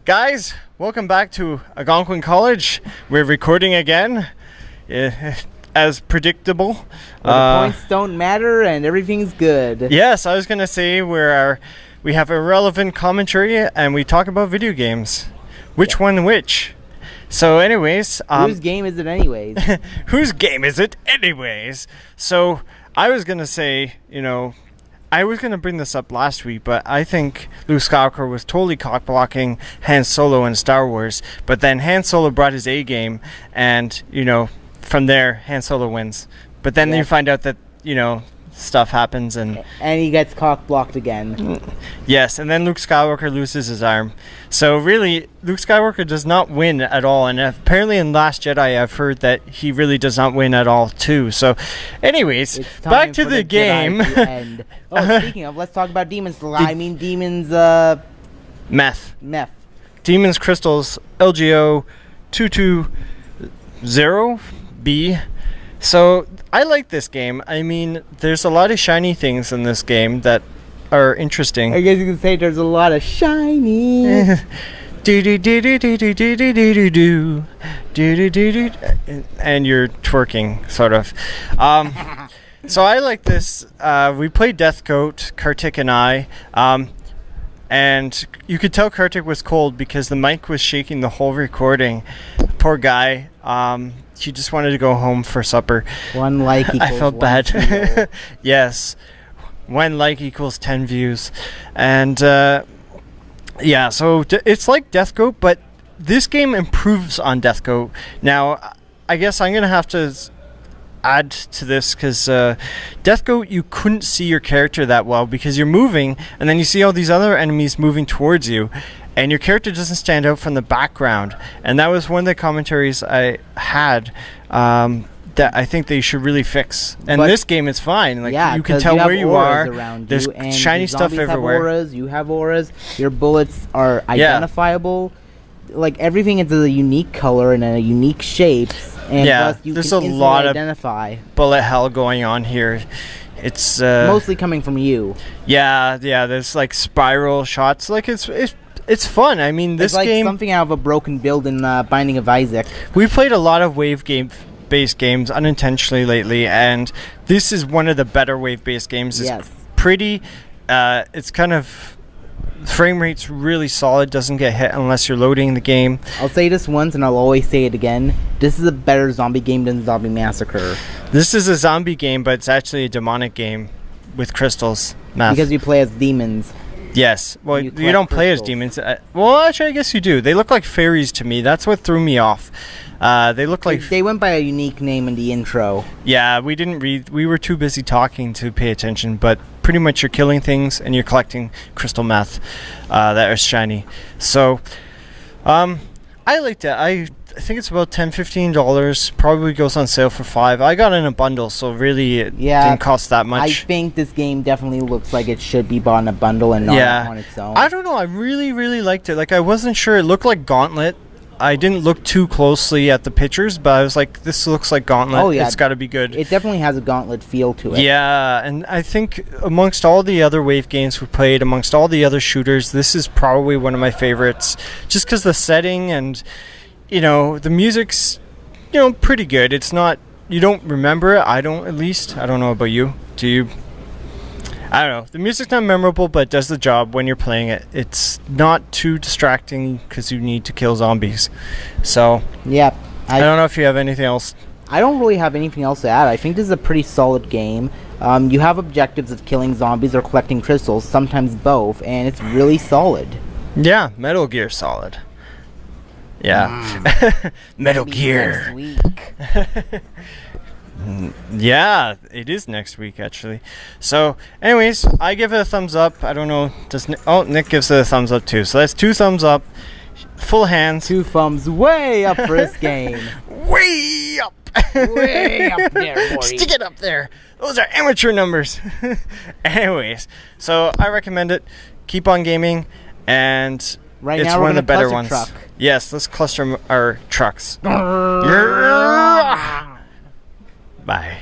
Guys, welcome back to Algonquin College. We're recording again, as predictable. Well, the points don't matter and everything's good. Yes, I was going to say we have irrelevant commentary and we talk about video games. Which one which? So anyways... whose game is it anyways? Whose game is it anyways? So I was going to say, I was going to bring this up last week, but I think Luke Skywalker was totally cock-blocking Han Solo in Star Wars. But then Han Solo brought his A game, and, from there, Han Solo wins. But then you find out that, stuff happens and he gets cock-blocked again. Yes, and then Luke Skywalker loses his arm. So really, Luke Skywalker does not win at all. And apparently in Last Jedi, I've heard that he really does not win at all, too. So anyways, back to the game. Speaking of, let's talk about demons. Demons... Meth. Demons crystals, LGO 220B. So I like this game. I mean, there's a lot of shiny things in this game that are interesting. I guess you can say there's a lot of shiny. And you're twerking, sort of. So I like this. We played Death Goat, Kartik and I. And you could tell Kartik was cold because the mic was shaking the whole recording. Poor guy. He just wanted to go home for supper. One like equals I felt bad. Yes. 1 like equals 10 views. And so it's like Death Goat, but this game improves on Death Goat. Now, I guess I'm going to have to add to this because Death Goat, you couldn't see your character that well because you're moving and then you see all these other enemies moving towards you. And your character doesn't stand out from the background. And that was one of the commentaries I had that I think they should really fix. And this game is fine. You can tell where you are. There's shiny stuff everywhere. Have auras, you have auras. Your bullets are identifiable. Like, everything is a unique color and a unique shape. And plus you there's can a lot identify. Of bullet hell going on here. It's mostly coming from you. Yeah. There's like spiral shots. Like it's fun. I mean, this game... something out of a broken build in Binding of Isaac. We've played a lot of wave-based games unintentionally lately, and this is one of the better wave-based games. It's pretty. It's kind of... Frame rate's really solid, doesn't get hit unless you're loading the game. I'll say this once, and I'll always say it again. This is a better zombie game than Zombie Massacre. This is a zombie game, but it's actually a demonic game with crystals. Because you play as demons. Yes. Well, you don't play as demons. Well, actually, I guess you do. They look like fairies to me. That's what threw me off. They look like... They went by a unique name in the intro. Yeah, we didn't read. We were too busy talking to pay attention. But pretty much you're killing things and you're collecting crystal meth that are shiny. So, I liked it. I think it's about $10-15. Probably goes on sale for $5. I got it in a bundle, so really it didn't cost that much. I think this game definitely looks like it should be bought in a bundle and not on its own. I don't know. I really, really liked it. Like, I wasn't sure. It looked like Gauntlet. I didn't look too closely at the pictures, but I was like, this looks like Gauntlet. Oh, yeah. It's got to be good. It definitely has a Gauntlet feel to it. Yeah, and I think amongst all the other wave games we played, amongst all the other shooters, this is probably one of my favorites. Just because the setting and... the music's, pretty good. It's not, you don't remember it. I don't, at least. I don't know about you. Do you? I don't know. The music's not memorable, but it does the job when you're playing it. It's not too distracting because you need to kill zombies. So, yeah. I don't know if you have anything else. I don't really have anything else to add. I think this is a pretty solid game. You have objectives of killing zombies or collecting crystals, sometimes both, and it's really solid. Yeah, Metal Gear solid. Yeah. Metal Gear. Next week. Yeah, it is next week, actually. So, anyways, I give it a thumbs up. I don't know. Nick gives it a thumbs up, too. So that's 2 thumbs up. Full hands. 2 thumbs way up for this game. Way up. Way up there, boy. Stick it up there. Those are amateur numbers. Anyways, so I recommend it. Keep on gaming, and... Right it's now one of the better ones. Truck. Yes, let's cluster our trucks. Bye.